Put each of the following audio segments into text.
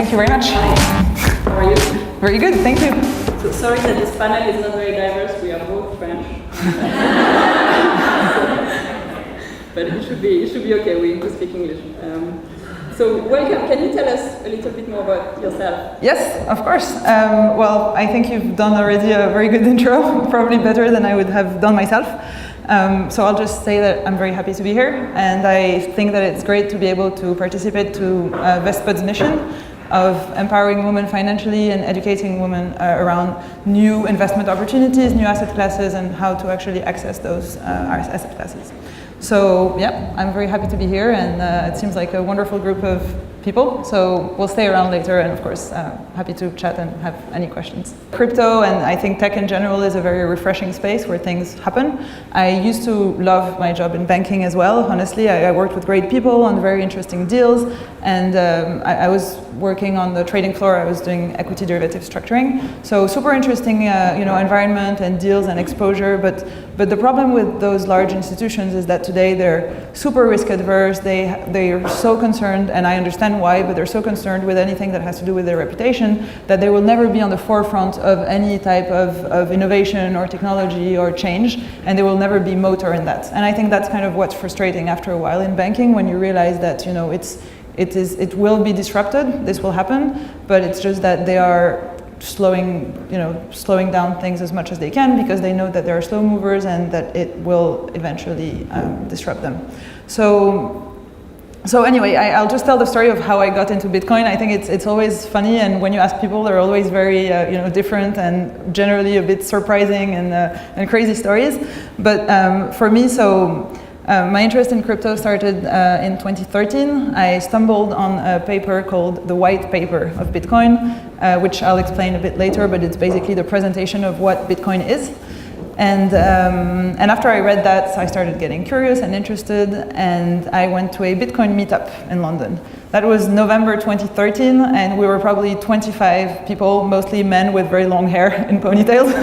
Thank you very much. How are you? Very good, thank you. So sorry that this panel is not very diverse. We are both French. But it should be okay. We speak English. So welcome. Can you tell us a little bit more about yourself? Yes, of course. Well, I think you've done already a very good intro, probably better than I would have done myself. So I'll just say that I'm very happy to be here, and I think that it's great to be able to participate to Vestpod's mission of empowering women financially and educating women around new investment opportunities, new asset classes, and how to actually access those asset classes. So yeah, I'm very happy to be here, and it seems like a wonderful group of people. So we'll stay around later, and of course, happy to chat and have any questions. Crypto, and I think tech in general, is a very refreshing space where things happen. I used to love my job in banking as well. Honestly, I worked with great people on very interesting deals, and I was working on the trading floor. I was doing equity derivative structuring. So super interesting, environment and deals and exposure. But the problem with those large institutions is that today they're super risk adverse. They are so concerned, and I understand why, but they're so concerned with anything that has to do with their reputation that they will never be on the forefront of any type of innovation or technology or change, and they will never be motor in that. And I think that's kind of what's frustrating after a while in banking, when you realize that it will be disrupted, this will happen, but it's just that they are slowing down things as much as they can, because they know that there are slow movers and that it will eventually disrupt them. So anyway, I'll just tell the story of how I got into Bitcoin. I think it's always funny, and when you ask people, they're always very different and generally a bit surprising and crazy stories. But for me, my interest in crypto started in 2013. I stumbled on a paper called the White Paper of Bitcoin, which I'll explain a bit later, but it's basically the presentation of what Bitcoin is. And after I read that, I started getting curious and interested, and I went to a Bitcoin meetup in London. That was November 2013, and we were probably 25 people, mostly men with very long hair in ponytails,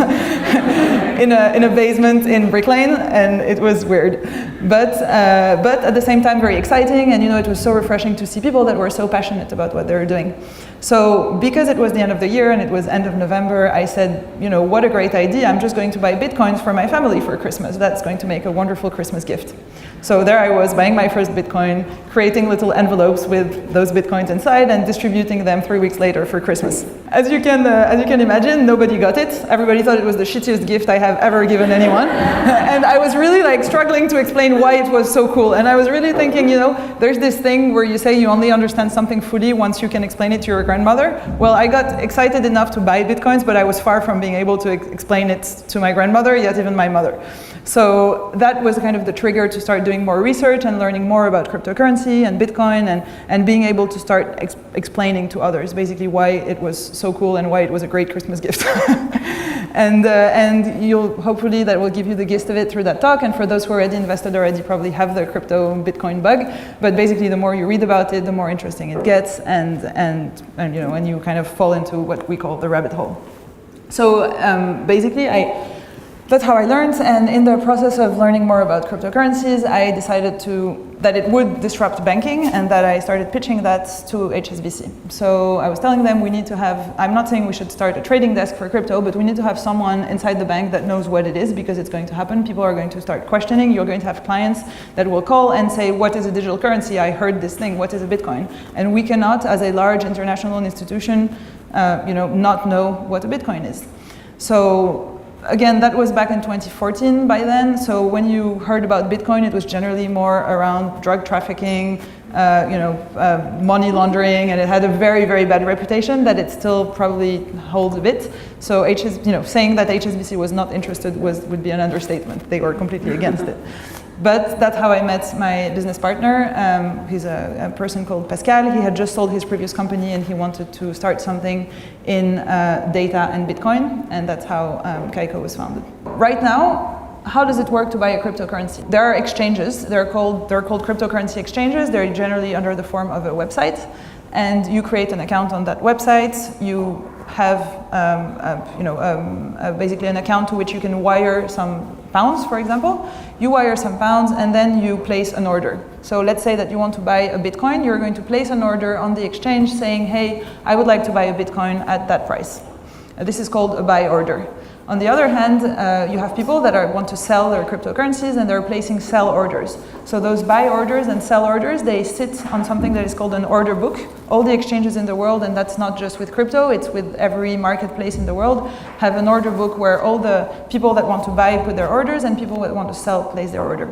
in a basement in Brick Lane, and it was weird. But at the same time, very exciting, and it was so refreshing to see people that were so passionate about what they were doing. So because it was the end of the year and it was end of November, I said, what a great idea. I'm just going to buy Bitcoins for my family for Christmas. That's going to make a wonderful Christmas gift. So there I was, buying my first Bitcoin, creating little envelopes with those Bitcoins inside, and distributing them 3 weeks later for Christmas. As you can imagine, nobody got it. Everybody thought it was the shittiest gift I have ever given anyone. And I was really struggling to explain why it was so cool. And I was really thinking, there's this thing where you say you only understand something fully once you can explain it to your grandmother. Well, I got excited enough to buy Bitcoins, but I was far from being able to explain it to my grandmother, yet even my mother. So that was kind of the trigger to start doing more research and learning more about cryptocurrency and Bitcoin, and being able to start explaining to others basically why it was so cool and why it was a great Christmas gift. And you'll hopefully that will give you the gist of it through that talk. And for those who already invested already probably have the crypto Bitcoin bug. But basically, the more you read about it, the more interesting it gets, and you kind of fall into what we call the rabbit hole. So basically, that's how I learned, and in the process of learning more about cryptocurrencies, I decided that it would disrupt banking, and that I started pitching that to HSBC. So I was telling them we need to have, I'm not saying we should start a trading desk for crypto, but we need to have someone inside the bank that knows what it is, because it's going to happen. People are going to start questioning. You're going to have clients that will call and say, what is a digital currency? I heard this thing, what is a Bitcoin? And we cannot, as a large international institution, not know what a Bitcoin is. So again, that was back in 2014 by then. So when you heard about Bitcoin, it was generally more around drug trafficking, money laundering, and it had a very, very bad reputation that it still probably holds a bit. So saying that HSBC was not interested would be an understatement. They were completely against it. But that's how I met my business partner. He's a person called Pascal. He had just sold his previous company, and he wanted to start something in data and Bitcoin, and that's how Kaiko was founded. Right now, how does it work to buy a cryptocurrency? There are exchanges. They're called cryptocurrency exchanges. They're generally under the form of a website, and you create an account on that website. You have basically an account to which you can wire some pounds, for example. You wire some pounds, and then you place an order. So let's say that you want to buy a Bitcoin, you're going to place an order on the exchange saying, hey, I would like to buy a Bitcoin at that price. This is called a buy order. On the other hand, you have people that want to sell their cryptocurrencies and they're placing sell orders. So those buy orders and sell orders, they sit on something that is called an order book. All the exchanges in the world, and that's not just with crypto, it's with every marketplace in the world, have an order book where all the people that want to buy put their orders and people that want to sell place their order.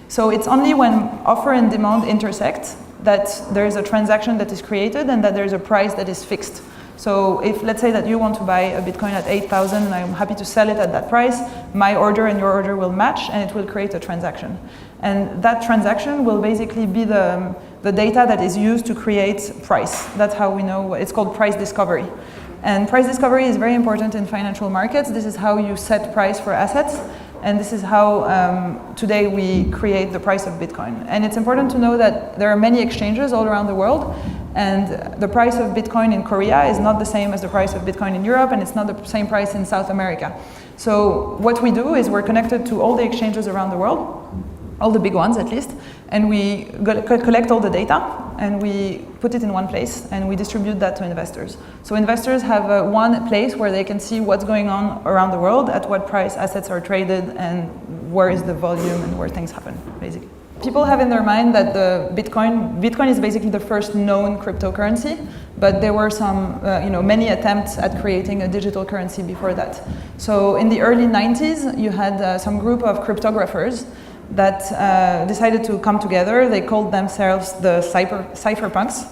So it's only when offer and demand intersect that there is a transaction that is created and that there is a price that is fixed. So if, let's say that you want to buy a Bitcoin at 8,000 and I'm happy to sell it at that price, my order and your order will match and it will create a transaction. And that transaction will basically be the data that is used to create price. That's how we know, it's called price discovery. And price discovery is very important in financial markets. This is how you set price for assets. And this is how today we create the price of Bitcoin. And it's important to know that there are many exchanges all around the world. And the price of Bitcoin in Korea is not the same as the price of Bitcoin in Europe, and it's not the same price in South America. So what we do is we're connected to all the exchanges around the world, all the big ones at least, and we collect all the data and we put it in one place and we distribute that to investors. So investors have one place where they can see what's going on around the world, at what price assets are traded, and where is the volume and where things happen, basically. People have in their mind that the Bitcoin is basically the first known cryptocurrency, but there were some, many attempts at creating a digital currency before that. So in the early 90s, you had some group of cryptographers that decided to come together. They called themselves the cypherpunks,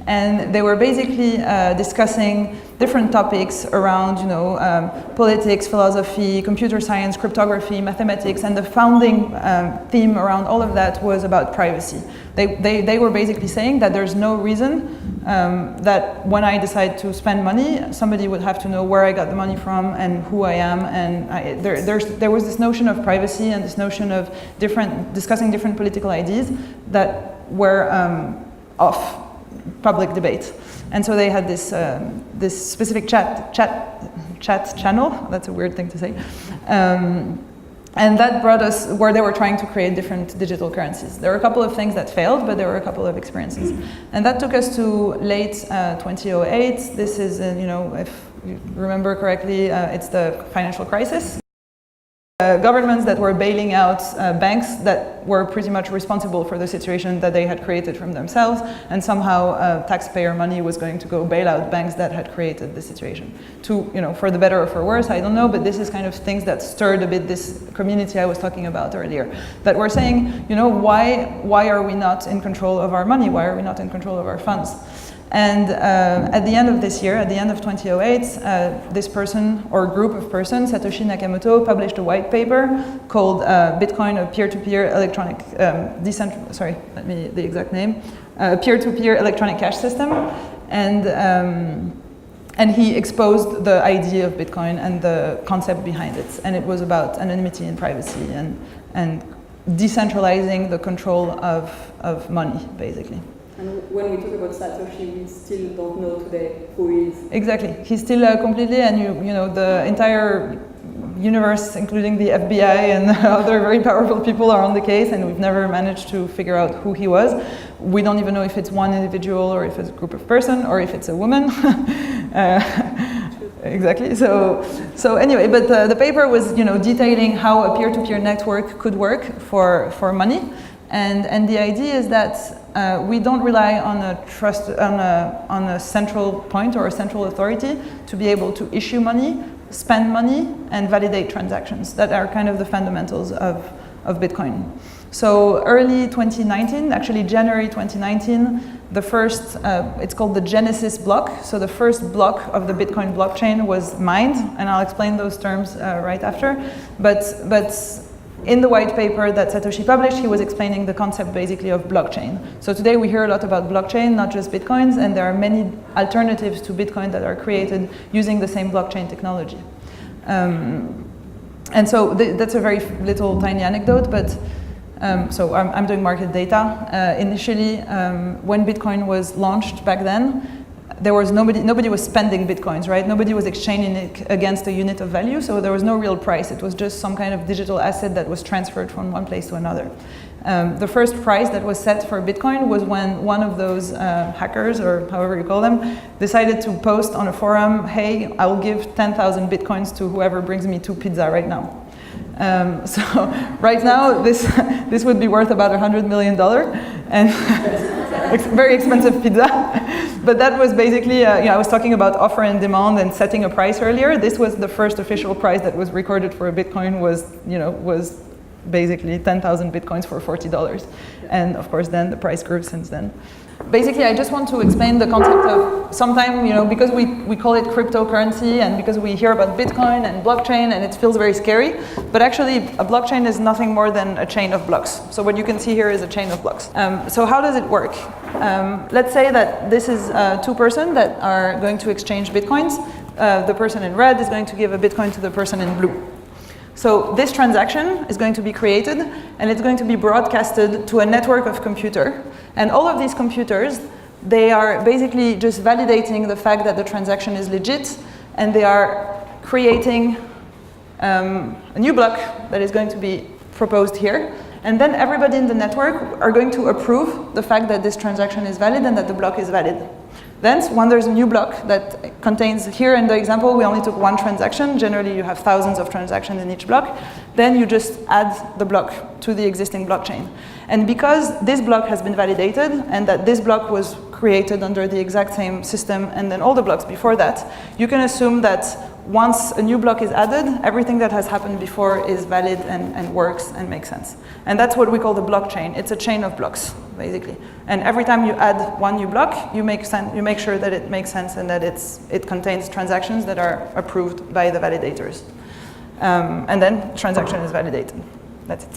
and they were basically discussing different topics around, politics, philosophy, computer science, cryptography, mathematics, and the founding theme around all of that was about privacy. They were basically saying that there's no reason that when I decide to spend money, somebody would have to know where I got the money from and who I am. And there was this notion of privacy and this notion of discussing different political ideas that were off public debate. And so they had this specific chat channel. That's a weird thing to say. And that brought us where they were trying to create different digital currencies. There were a couple of things that failed, but there were a couple of experiences. And that took us to late 2008. This is, if you remember correctly, it's the financial crisis. Governments that were bailing out banks that were pretty much responsible for the situation that they had created from themselves, and somehow taxpayer money was going to go bail out banks that had created the situation. For the better or for worse, I don't know, but this is kind of things that stirred a bit this community I was talking about earlier, that were saying, why are we not in control of our money? Why are we not in control of our funds? And at the end of this year, at the end of 2008, this person or group of persons, Satoshi Nakamoto, published a white paper called Bitcoin, a peer-to-peer electronic, the exact name, peer-to-peer electronic cash system. And he exposed the idea of Bitcoin and the concept behind it. And it was about anonymity and privacy and decentralizing the control of money, basically. And when we talk about Satoshi, we still don't know today who he is. Exactly. He's still completely, and the entire universe, including the FBI and other very powerful people, are on the case, and we've never managed to figure out who he was. We don't even know if it's one individual or if it's a group of person or if it's a woman. Exactly. So anyway, but the paper was detailing how a peer-to-peer network could work for money. And the idea is that we don't rely on a central point or a central authority to be able to issue money, spend money, and validate transactions. That are kind of the fundamentals of Bitcoin. So early 2019, actually January 2019, the first, it's called the Genesis block. So the first block of the Bitcoin blockchain was mined, and I'll explain those terms right after. But in the white paper that Satoshi published, he was explaining the concept basically of blockchain. So today we hear a lot about blockchain, not just Bitcoins, and there are many alternatives to Bitcoin that are created using the same blockchain technology. And so that's a very little tiny anecdote, but so I'm doing market data. Initially, when Bitcoin was launched back then, there was nobody was spending Bitcoins, right? Nobody was exchanging it against a unit of value, so there was no real price. It was just some kind of digital asset that was transferred from one place to another. The first price that was set for Bitcoin was when one of those hackers, or however you call them, decided to post on a forum, hey, I'll give 10,000 Bitcoins to whoever brings me 2 pizza right now. So right now, this would be worth about $100 million, and very expensive pizza. But that was basically, I was talking about offer and demand and setting a price earlier. This was the first official price that was recorded for a Bitcoin was basically 10,000 Bitcoins for $40. And of course, then the price grew since then. Basically, I just want to explain the concept of sometimes, because we call it cryptocurrency and because we hear about Bitcoin and blockchain and it feels very scary, but actually a blockchain is nothing more than a chain of blocks. So what you can see here is a chain of blocks. So how does it work? Let's say that this is two persons that are going to exchange Bitcoins. The person in red is going to give a Bitcoin to the person in blue. So this transaction is going to be created and it's going to be broadcasted to a network of computers. And all of these computers, they are basically just validating the fact that the transaction is legit, and they are creating a new block that is going to be proposed here. And then everybody in the network are going to approve the fact that this transaction is valid and that the block is valid. Then, when there's a new block that contains, here in the example, we only took one transaction. Generally, you have thousands of transactions in each block. Then you just add the block to the existing blockchain. And because this block has been validated and that this block was created under the exact same system and then all the blocks before that, you can assume that once a new block is added, everything that has happened before is valid and works and makes sense. And that's what we call the blockchain. It's a chain of blocks, basically. And every time you add one new block, you make sure that it makes sense and that it contains transactions that are approved by the validators. And then transaction is validated. That's it.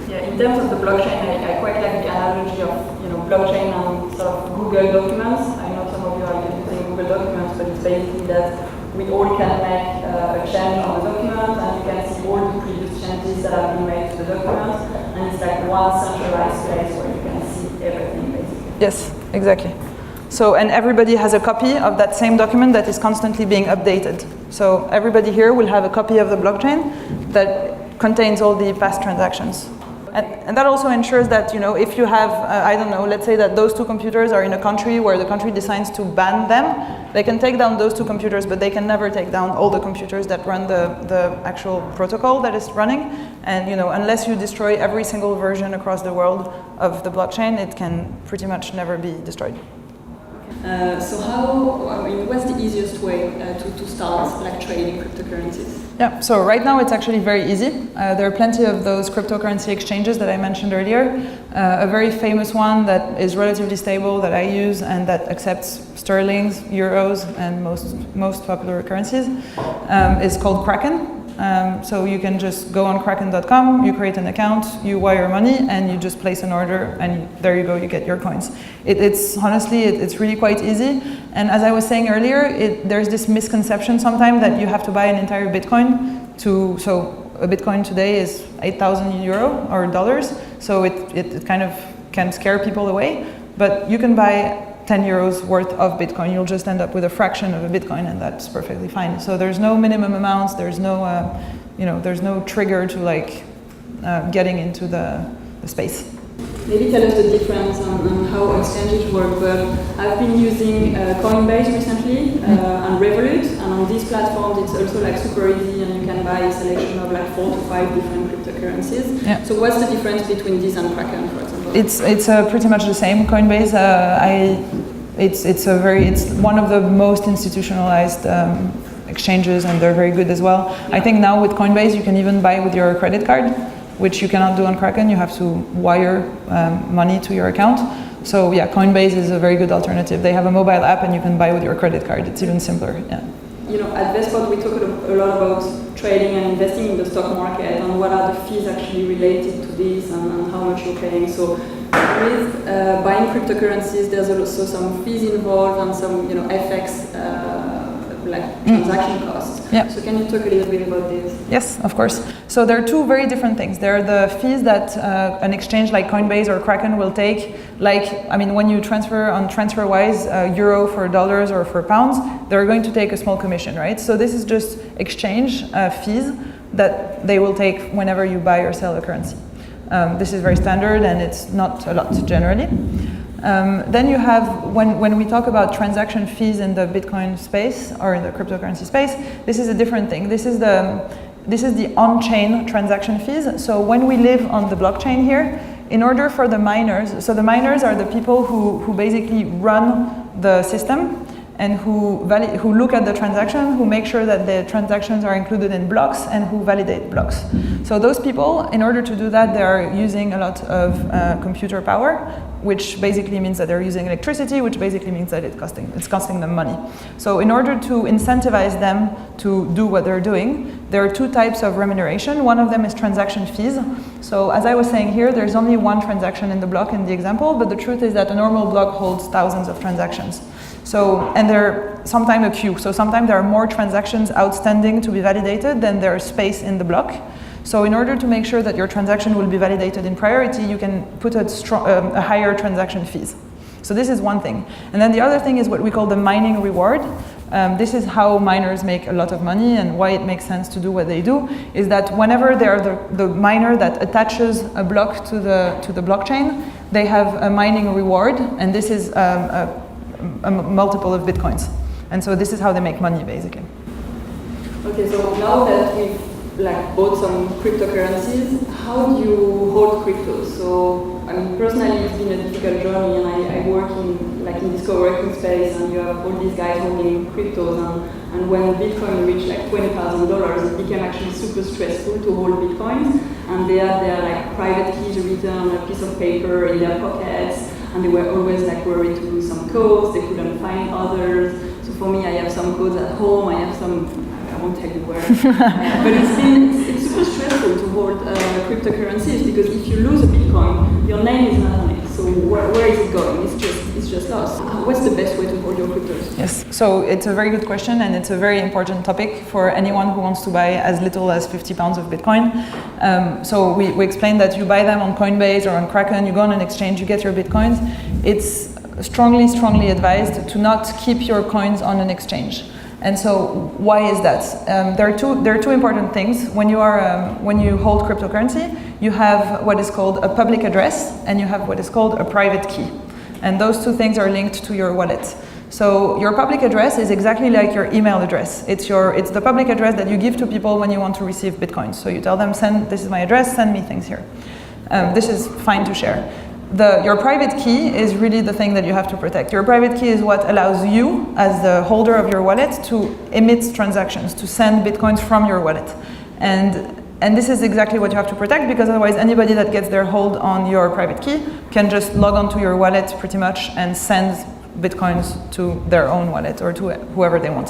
Yeah, in terms of the blockchain, I quite like the analogy of blockchain and sort of Google Documents. I know some of you are using Google Documents, but it's basically that we all can make a change on the document, and you can see all the previous changes that have been made to the document, and it's like one centralized place where you can see everything, basically. Yes, exactly. So, and everybody has a copy of that same document that is constantly being updated. So everybody here will have a copy of the blockchain that contains all the past transactions. And that also ensures that, if you have, let's say that those two computers are in a country where the country decides to ban them, they can take down those two computers, but they can never take down all the computers that run the actual protocol that is running. And, unless you destroy every single version across the world of the blockchain, it can pretty much never be destroyed. So what's the easiest way to start trading cryptocurrencies? Yeah, so right now it's actually very easy. There are plenty of those cryptocurrency exchanges that I mentioned earlier. A very famous one that is relatively stable that I use and that accepts sterlings, euros, and most popular currencies is called Kraken. So you can just go on kraken.com, you create an account, you wire money, and you just place an order, and there you go, you get your coins. It's honestly really quite easy. And as I was saying earlier, there's this misconception sometimes that you have to buy an entire Bitcoin so a Bitcoin today is 8,000 euro or dollars, so it kind of can scare people away. But you can buy 10 euros worth of Bitcoin, you'll just end up with a fraction of a Bitcoin, and that's perfectly fine. So there's no minimum amounts, there's no, there's no trigger to getting into the space. Maybe tell us the difference on how exchanges work. But I've been using Coinbase recently and Revolut, and on these platforms it's also super easy, and you can buy a selection of 4 to 5 different cryptocurrencies. Yeah. So what's the difference between this and Kraken, for example? It's pretty much the same. Coinbase, it's one of the most institutionalized exchanges, and they're very good as well. Yeah. I think now with Coinbase you can even buy with your credit card, which you cannot do on Kraken. You have to wire money to your account. So yeah, Coinbase is a very good alternative. They have a mobile app and you can buy with your credit card. It's even simpler. Yeah. At Vestpod we talk a lot about trading and investing in the stock market, and what are the fees actually related to this, and how much you're paying. So with buying cryptocurrencies, there's also some fees involved and some FX transaction costs. Yeah. So can you talk a little bit about this? Yes, of course. So there are two very different things. There are the fees that an exchange like Coinbase or Kraken will take. When you transfer on TransferWise euro for dollars or for pounds, they're going to take a small commission, right? So this is just exchange fees that they will take whenever you buy or sell a currency. This is very standard and it's not a lot generally. Then you have, when we talk about transaction fees in the Bitcoin space or in the cryptocurrency space, this is a different thing. This is the on-chain transaction fees. So when we live on the blockchain here, in order for the miners, so the miners are the people who basically run the system and who look at the transaction, who make sure that the transactions are included in blocks and who validate blocks. So those people, in order to do that, they are using a lot of computer power, which basically means that they're using electricity, which basically means that it's costing them money. So in order to incentivize them to do what they're doing, there are two types of remuneration. One of them is transaction fees. So as I was saying here, there's only one transaction in the block in the example, but the truth is that a normal block holds thousands of transactions. So, and they're sometimes a queue. So sometimes there are more transactions outstanding to be validated than there is space in the block. So in order to make sure that your transaction will be validated in priority, you can put a higher transaction fees. So this is one thing. And then the other thing is what we call the mining reward. This is how miners make a lot of money and why it makes sense to do what they do, is that whenever they are the miner that attaches a block to the blockchain, they have a mining reward, and this is a multiple of Bitcoins. And so this is how they make money, basically. Okay, so now that we've bought some cryptocurrencies, how do you hold cryptos? So, I mean, personally, it's been a difficult journey, and I work in this co-working space, and you have all these guys holding cryptos, and when Bitcoin reached $20,000, it became actually super stressful to hold Bitcoins, and they had their private keys written on a piece of paper in their pockets, and they were always worried to lose some codes, they couldn't find others. So for me, I have some codes at home, I have some, I won't tell you where. But it's super stressful to hold cryptocurrencies, because if you lose a Bitcoin, your name is not on it. So where is it going? It's just lost. What's the best way to hold your cryptos? Yes, so it's a very good question, and it's a very important topic for anyone who wants to buy as little as 50 pounds of Bitcoin. So we explained that you buy them on Coinbase or on Kraken, you go on an exchange, you get your Bitcoins. It's strongly advised to not keep your coins on an exchange. And so why is that? There are two important things. When you hold cryptocurrency, you have what is called a public address and you have what is called a private key. And those two things are linked to your wallet. So your public address is exactly like your email address. It's the public address that you give to people when you want to receive Bitcoins. So you tell them, this is my address, send me things here. This is fine to share. Your private key is really the thing that you have to protect. Your private key is what allows you, as the holder of your wallet, to emit transactions, to send Bitcoins from your wallet. And this is exactly what you have to protect, because otherwise anybody that gets their hold on your private key can just log onto your wallet pretty much and send Bitcoins to their own wallet or to whoever they want.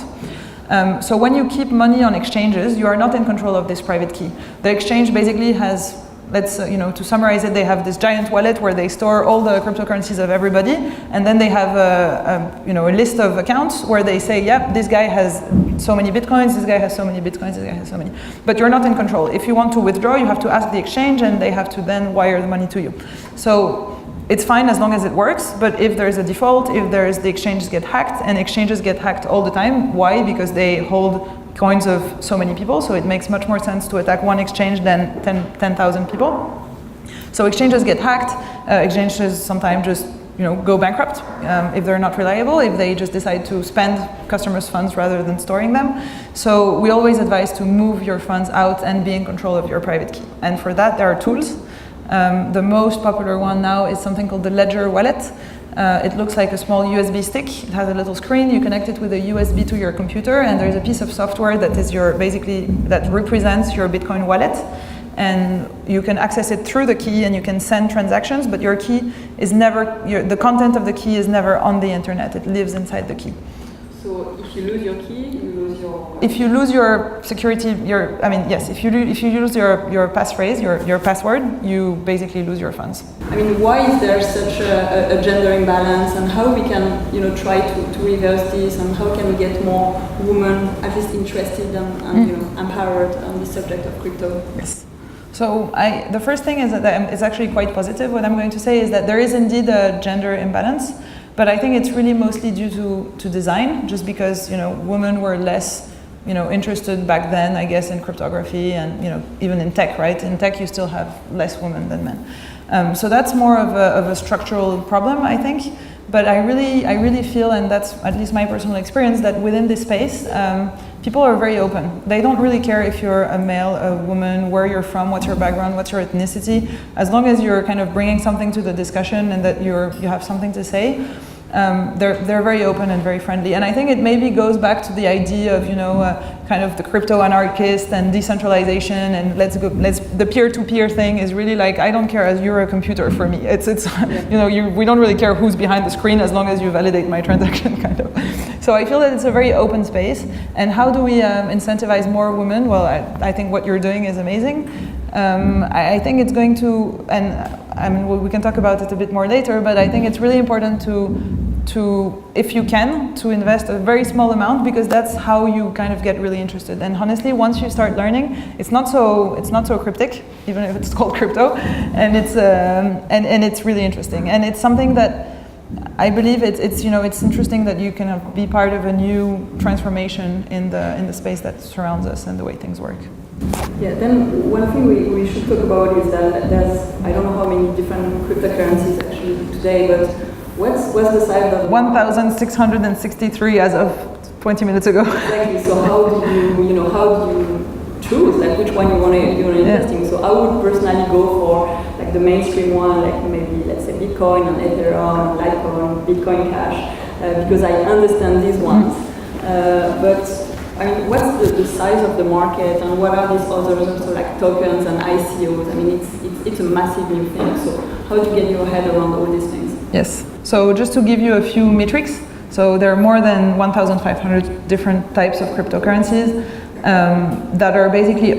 So when you keep money on exchanges, you are not in control of this private key. The exchange basically has, to summarize it, they have this giant wallet where they store all the cryptocurrencies of everybody, and then they have a list of accounts where they say, yep, this guy has so many Bitcoins, this guy has so many Bitcoins, this guy has so many. But you're not in control. If you want to withdraw, you have to ask the exchange, and they have to then wire the money to you. So it's fine as long as it works, but if there's a default, if the exchanges get hacked, and exchanges get hacked all the time, why? Because they hold coins of so many people, so it makes much more sense to attack one exchange than 10,000 people. So exchanges get hacked, exchanges sometimes just go bankrupt if they're not reliable, if they just decide to spend customers' funds rather than storing them. So we always advise to move your funds out and be in control of your private key. And for that, there are tools. The most popular one now is something called the Ledger Wallet. It looks like a small USB stick. It has a little screen. You connect it with a USB to your computer, and there's a piece of software that is that represents your Bitcoin wallet. And you can access it through the key, and you can send transactions, but your key is never, the content of the key is never on the internet. It lives inside the key. So if you lose your key, you lose your... If you lose your security, if you lose your passphrase, your password, you basically lose your funds. I mean, why is there such a gender imbalance, and how we can, try to reverse this, and how can we get more women at least interested and empowered on the subject of crypto? Yes. So the first thing is that it's actually quite positive. What I'm going to say is that there is indeed a gender imbalance, but I think it's really mostly due to design, just because women were less interested back then, I guess, in cryptography and even in tech, right? In tech, you still have less women than men. So that's more of a structural problem, I think. But I really feel, and that's at least my personal experience, that within this space, people are very open. They don't really care if you're a male, a woman, where you're from, what's your background, what's your ethnicity. As long as you're kind of bringing something to the discussion and that you have something to say, they're very open and very friendly. And I think it maybe goes back to the idea of kind of the crypto anarchist and decentralization and the peer-to-peer thing is really like, I don't care as you're a computer for me. It's we don't really care who's behind the screen as long as you validate my transaction, kind of. So I feel that it's a very open space. And how do we incentivize more women? Well, I think what you're doing is amazing. I think it's going to, and I mean, we can talk about it a bit more later, but I think it's really important to, if you can, to invest a very small amount, because that's how you kind of get really interested. And honestly, once you start learning, it's not so cryptic, even if it's called crypto, and it's really interesting. And it's something that I believe it's interesting that you can be part of a new transformation in the space that surrounds us and the way things work. Yeah, then one thing we should talk about is that there's, I don't know how many different cryptocurrencies actually today, but what's the size of 1,663 as of 20 minutes ago. Exactly. So how do you choose like which one you want to invest in? So I would personally go for like the mainstream one, like maybe let's say Bitcoin and Ethereum, Litecoin, Bitcoin Cash, because I understand these ones. But I mean, what's the size of the market, and what are these others, also like tokens and ICOs? I mean, it's a massive new thing. So how do you get your head around all these things? Yes. So just to give you a few metrics, so there are more than 1,500 different types of cryptocurrencies that are basically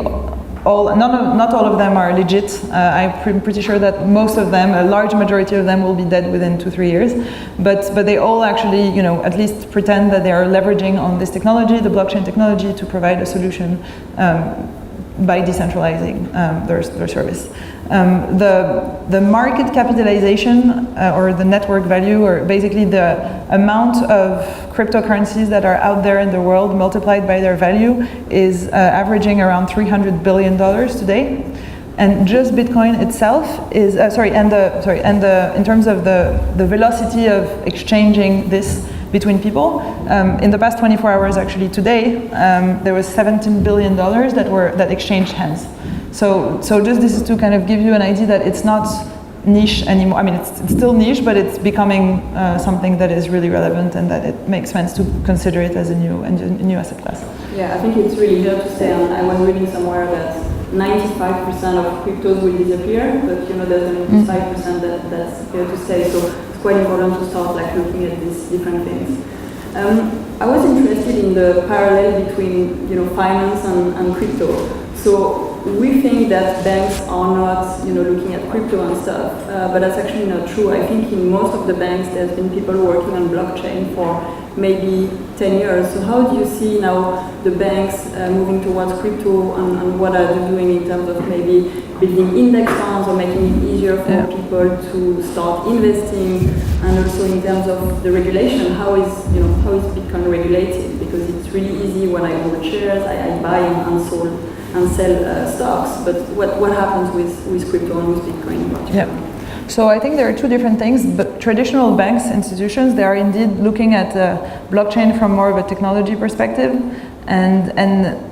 not all of them are legit. I'm pretty sure that most of them, a large majority of them, will be dead within 2-3 years. But they all actually, at least pretend that they are leveraging on this technology, the blockchain technology, to provide a solution by decentralizing their service. The market capitalization or the network value, or basically the amount of cryptocurrencies that are out there in the world multiplied by their value, is averaging around $300 billion today. And just Bitcoin itself is in terms of the velocity of exchanging this between people, in the past 24 hours, actually today, there was $17 billion that exchanged hands. So just this is to kind of give you an idea that it's not niche anymore. I mean, it's still niche, but it's becoming something that is really relevant, and that it makes sense to consider it as a new asset class. Yeah, I think it's really here to stay. And I was reading somewhere that 95% of cryptos will disappear, but there's only 5% that's here to stay. So it's quite important to start like looking at these different things. I was interested in the parallel between finance and crypto. So we think that banks are not looking at crypto and stuff, but that's actually not true. I think in most of the banks there's been people working on blockchain for maybe 10 years. So how do you see now the banks moving towards crypto, and what are they doing in terms of maybe building index funds or making it easier for people to start investing, and also in terms of the regulation, how is Bitcoin regulated? Because it's really easy when I hold shares, I buy and sell stocks, but what happens with crypto and with Bitcoin in particular? Yeah. So I think there are two different things, but traditional banks, institutions, they are indeed looking at blockchain from more of a technology perspective, and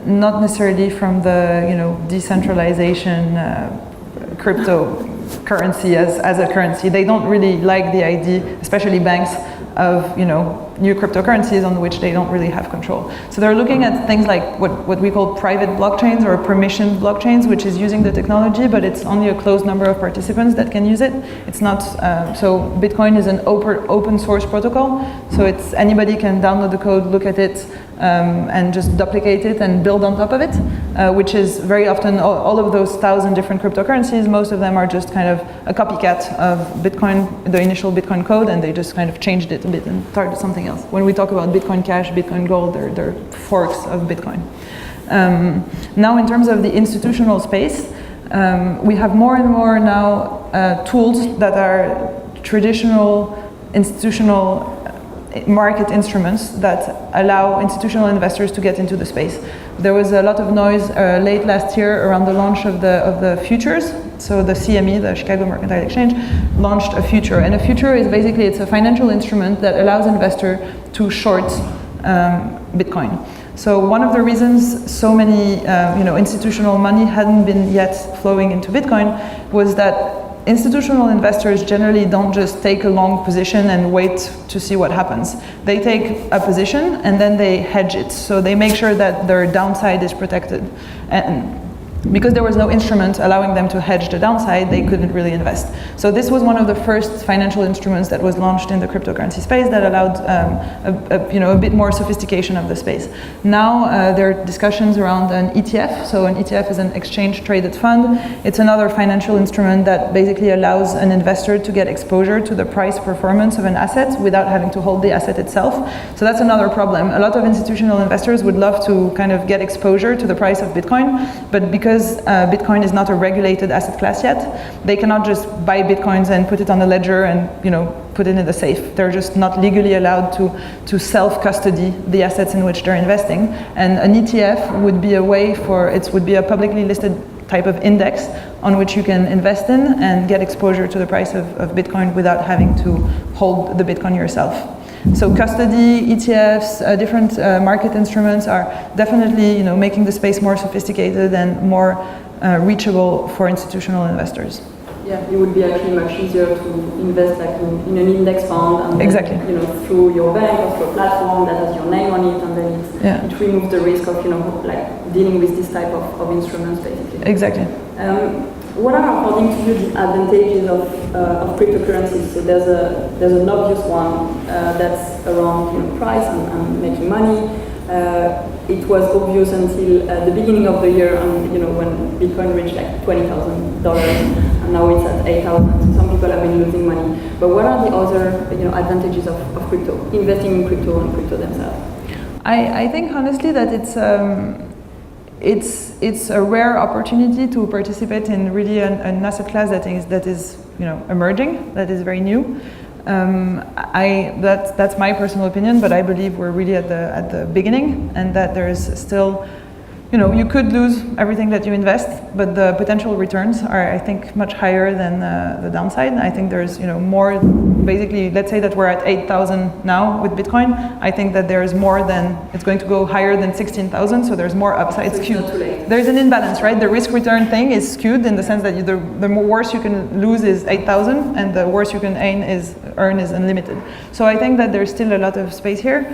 not necessarily from the decentralization cryptocurrency as a currency. They don't really like the idea, especially banks, of new cryptocurrencies on which they don't really have control. So they're looking at things like what we call private blockchains or permissioned blockchains, which is using the technology, but it's only a closed number of participants that can use it. It's not so Bitcoin is an open source protocol, so it's anybody can download the code, look at it, and just duplicate it and build on top of it, which is very often all of those 1,000 different cryptocurrencies. Most of them are just kind of a copycat of Bitcoin, the initial Bitcoin code, and they just kind of changed it a bit and started something else. When we talk about Bitcoin Cash, Bitcoin Gold, they're forks of Bitcoin. Now, in terms of the institutional space, we have more and more now tools that are traditional institutional market instruments that allow institutional investors to get into the space. There was a lot of noise late last year around the launch of the futures. So the CME, the Chicago Mercantile Exchange, launched a future, and a future is basically it's a financial instrument that allows investor to short Bitcoin. So one of the reasons so many institutional money hadn't been yet flowing into Bitcoin was that institutional investors generally don't just take a long position and wait to see what happens. They take a position and then they hedge it. So they make sure that their downside is protected. And because there was no instrument allowing them to hedge the downside, they couldn't really invest. So this was one of the first financial instruments that was launched in the cryptocurrency space that allowed a bit more sophistication of the space. Now there are discussions around an ETF. So an ETF is an exchange traded fund. It's another financial instrument that basically allows an investor to get exposure to the price performance of an asset without having to hold the asset itself. So that's another problem. A lot of institutional investors would love to kind of get exposure to the price of Bitcoin, but because Bitcoin is not a regulated asset class yet, they cannot just buy Bitcoins and put it on a ledger and put it in the safe. They're just not legally allowed to self-custody the assets in which they're investing. And an ETF would be a way would be a publicly listed type of index on which you can invest in and get exposure to the price of Bitcoin without having to hold the Bitcoin yourself. So custody, ETFs, different market instruments are definitely making the space more sophisticated and more reachable for institutional investors. Yeah, it would be actually much easier to invest like in an index fund and exactly. Then, through your bank or through a platform that has your name on it, and then it removes the risk of like dealing with this type of instruments basically. Exactly. What are, according to you, the advantages of cryptocurrencies? So there's an obvious one that's around price and making money. It was obvious until the beginning of the year, and when Bitcoin reached like $20,000, and now it's at 8,000. So some people have been losing money. But what are the other advantages of crypto? Investing in crypto and crypto themselves. I think honestly that it's a rare opportunity to participate in really an asset class that is emerging, that is very new. That's my personal opinion, but I believe we're really at the beginning, and that there's still, you could lose everything that you invest, but the potential returns are, I think, much higher than the downside. I think there's, more, basically, let's say that we're at 8,000 now with Bitcoin. I think that there's more than, it's going to go higher than 16,000, so there's more upside skewed. There's an imbalance, right? The risk return thing is skewed in the sense that the worse you can lose is 8,000, and the worse you can earn is unlimited. So I think that there's still a lot of space here.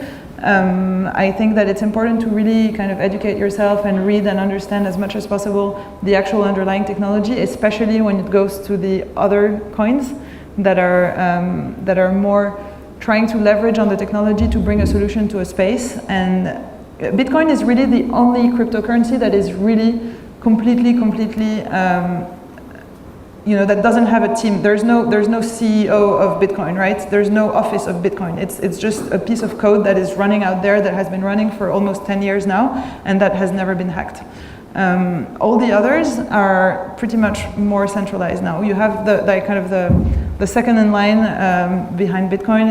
I think that it's important to really kind of educate yourself and read and understand as much as possible the actual underlying technology, especially when it goes to the other coins that are more trying to leverage on the technology to bring a solution to a space. And Bitcoin is really the only cryptocurrency that is really completely that doesn't have a team. There's no CEO of Bitcoin, right? There's no office of Bitcoin. It's just a piece of code that is running out there, that has been running for almost 10 years now, and that has never been hacked. All the others are pretty much more centralized now. You have the second in line behind Bitcoin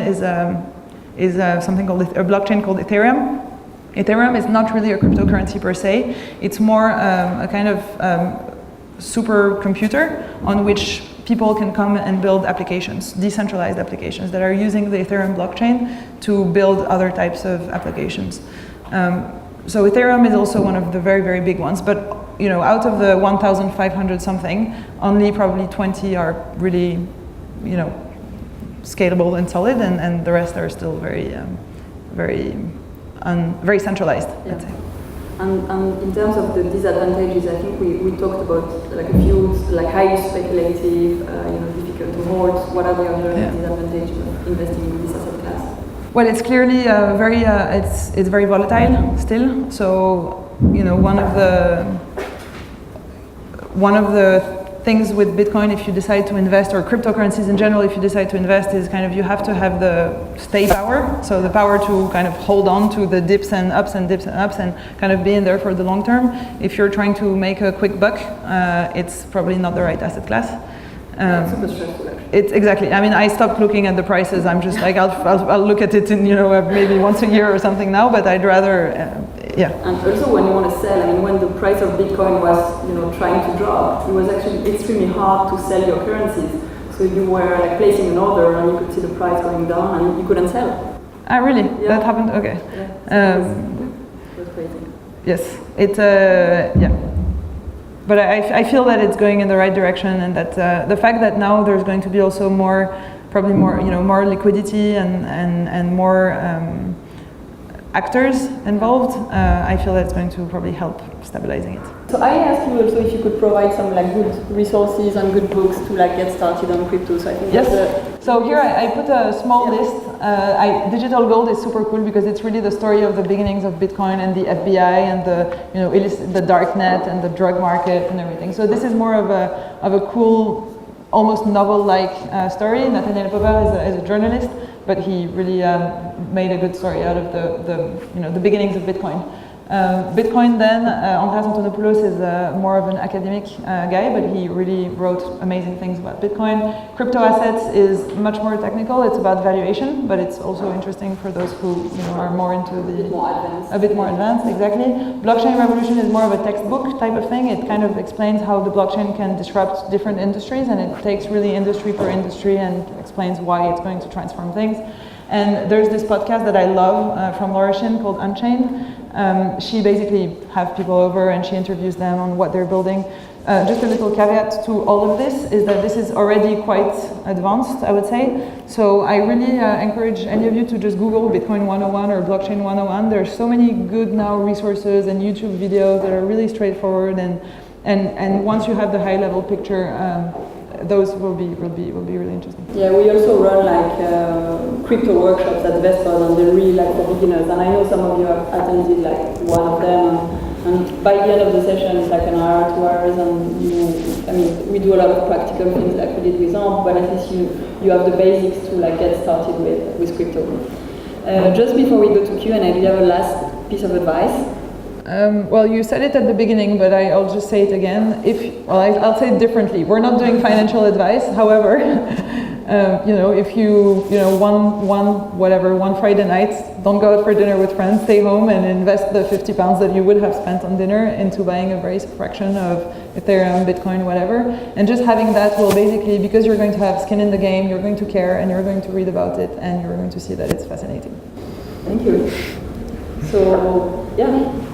is something called a blockchain called Ethereum. Ethereum is not really a cryptocurrency per se. It's more a kind of supercomputer on which people can come and build applications, decentralized applications that are using the Ethereum blockchain to build other types of applications. So Ethereum is also one of the very, very big ones, but out of the 1,500 something, only probably 20 are really, scalable and solid, and the rest are still very centralized, yeah. Let's say. And in terms of the disadvantages, I think we talked about like a few, like highly speculative, difficult to hold. What are the other disadvantages of investing in this asset class? Well, it's clearly it's very volatile still. So one of the things with Bitcoin, if you decide to invest, or cryptocurrencies in general, if you decide to invest, is kind of you have to have the stay power, so the power to kind of hold on to the dips and ups and dips and ups and kind of be in there for the long term. If you're trying to make a quick buck, it's probably not the right asset class. It's super stressful, actually. It's exactly. I mean, I stopped looking at the prices. I'm just like, I'll look at it in, maybe once a year or something now. But I'd rather, yeah. And also, when you want to sell, I mean, when the price of Bitcoin was, trying to drop, it was actually extremely hard to sell your currencies. So you were like placing an order, and you could see the price going down, and you couldn't sell. Ah, really? Yeah. That happened. Okay. Yeah. It was crazy. Yes. It's yeah. But I feel that it's going in the right direction, and that the fact that now there's going to be also probably more liquidity and more actors involved, I feel that's going to probably help stabilizing it. So I asked you also if you could provide some good resources and good books to get started on crypto. So I think yes. So here I put a small list. Digital Gold is super cool because it's really the story of the beginnings of Bitcoin and the FBI and the dark net and the drug market and everything. So this is more of a cool, almost novel-like story. Nathaniel Popper is a journalist, but he really made a good story out of the beginnings of Bitcoin. Bitcoin then, Andreas Antonopoulos is more of an academic guy, but he really wrote amazing things about Bitcoin. Crypto assets is much more technical. It's about valuation, but it's also interesting for those who are more into a bit more advanced, exactly. Blockchain revolution is more of a textbook type of thing. It kind of explains how the blockchain can disrupt different industries, and it takes really industry per industry and explains why it's going to transform things. And there's this podcast that I love from Laura Shin called Unchained. She basically has people over and she interviews them on what they're building. Just a little caveat to all of this is that this is already quite advanced, I would say. So I really encourage any of you to just Google Bitcoin 101 or Blockchain 101. There's so many good now resources and YouTube videos that are really straightforward, and once you have the high level picture, those will be really interesting. Yeah, we also run crypto workshops at Vestpod, and they're really for beginners. And I know some of you have attended one of them, and by the end of the session it's an hour, 2 hours, and we do a lot of practical things like we did with Ambre, but at least you have the basics to get started with crypto. Just before we go to Q&A, do you have a last piece of advice? Well, you said it at the beginning, but I'll just say it again. I'll say it differently. We're not doing financial advice. However, if you one Friday night, don't go out for dinner with friends. Stay home and invest the 50 pounds that you would have spent on dinner into buying a very fraction of Ethereum, Bitcoin, whatever. And just having that will basically, because you're going to have skin in the game, you're going to care, and you're going to read about it, and you're going to see that it's fascinating. Thank you. So, yeah.